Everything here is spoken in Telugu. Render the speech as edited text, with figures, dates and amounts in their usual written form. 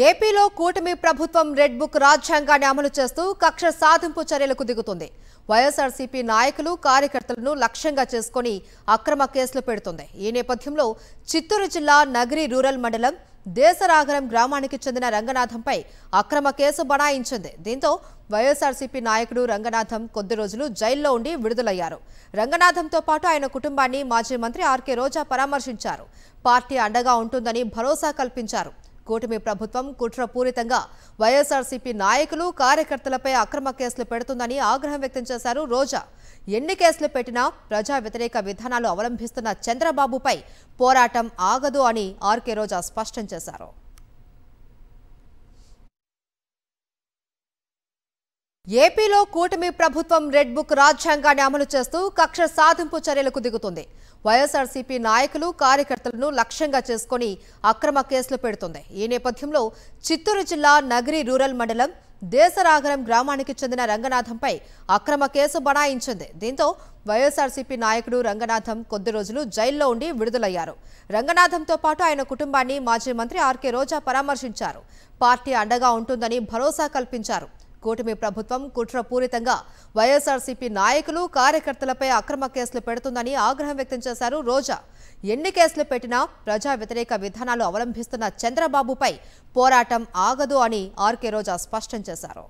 ఏపీలో కూటమి ప్రభుత్వం రెడ్ బుక్ రాజ్యాంగాన్ని అమలు చేస్తూ కక్ష సాధింపు చర్యలకు దిగుతుంది. వైఎస్ఆర్సీపీ నాయకులు కార్యకర్తలను లక్ష్యంగా చేసుకుని అక్రమ కేసులు పెడుతుంది. ఈ నేపథ్యంలో చిత్తూరు జిల్లా నగరి రూరల్ మండలం దేశరాగరం గ్రామానికి చెందిన రంగనాథంపై అక్రమ కేసు బనాయించింది. దీంతో వైఎస్ఆర్సీపీ నాయకుడు రంగనాథం కొద్ది రోజులు జైల్లో ఉండి విడుదలయ్యారు. రంగనాథంతో పాటు ఆయన కుటుంబాన్ని మాజీ మంత్రి ఆర్కే రోజా పరామర్శించారు. పార్టీ అండగా ఉంటుందని భరోసా కల్పించారు. కూటమి ప్రభుత్వం కుట్రపూరితంగా వైఎస్ఆర్సీపీ నాయకులు కార్యకర్తలపై అక్రమ కేసులు పెడుతుందని ఆగ్రహం వ్యక్తం చేశారు రోజా. ఎన్ని కేసులు పెట్టినా ప్రజా వ్యతిరేక విధానాలు అవలంబిస్తున్న చంద్రబాబుపై పోరాటం ఆగదు అని ఆర్కే రోజా స్పష్టం చేశారు. ఏపీలో కూటమి ప్రభుత్వం రెడ్ బుక్ రాజ్యాంగాన్ని అమలు చేస్తూ కక్ష సాధింపు చర్యలకు దిగుతుంది. వైఎస్ఆర్సీపీ నాయకులు కార్యకర్తలను లక్ష్యంగా చేసుకుని అక్రమ కేసులు పెడుతుంది. ఈ నేపథ్యంలో చిత్తూరు జిల్లా నగరి రూరల్ మండలం దేశరాగరం గ్రామానికి చెందిన రంగనాథంపై అక్రమ కేసు బనాయించింది. దీంతో వైఎస్ఆర్సీపీ నాయకుడు రంగనాథం కొద్ది రోజులు జైల్లో ఉండి విడుదలయ్యారు. రంగనాథంతో పాటు ఆయన కుటుంబాన్ని మాజీ మంత్రి ఆర్కే రోజా పరామర్శించారు. పార్టీ అండగా ఉంటుందని భరోసా కల్పించారు. కూటమి ప్రభుత్వం కుట్రపూరితంగా వైఎస్ఆర్సీపీ నాయకులు కార్యకర్తలపై అక్రమ కేసులు పెడుతుందని ఆగ్రహం వ్యక్తం చేశారు రోజా. ఎన్ని కేసులు పెట్టినా ప్రజా వ్యతిరేక విధానాలు అవలంబిస్తున్న చంద్రబాబుపై పోరాటం ఆగదు అని ఆర్కే రోజా స్పష్టం చేశారు.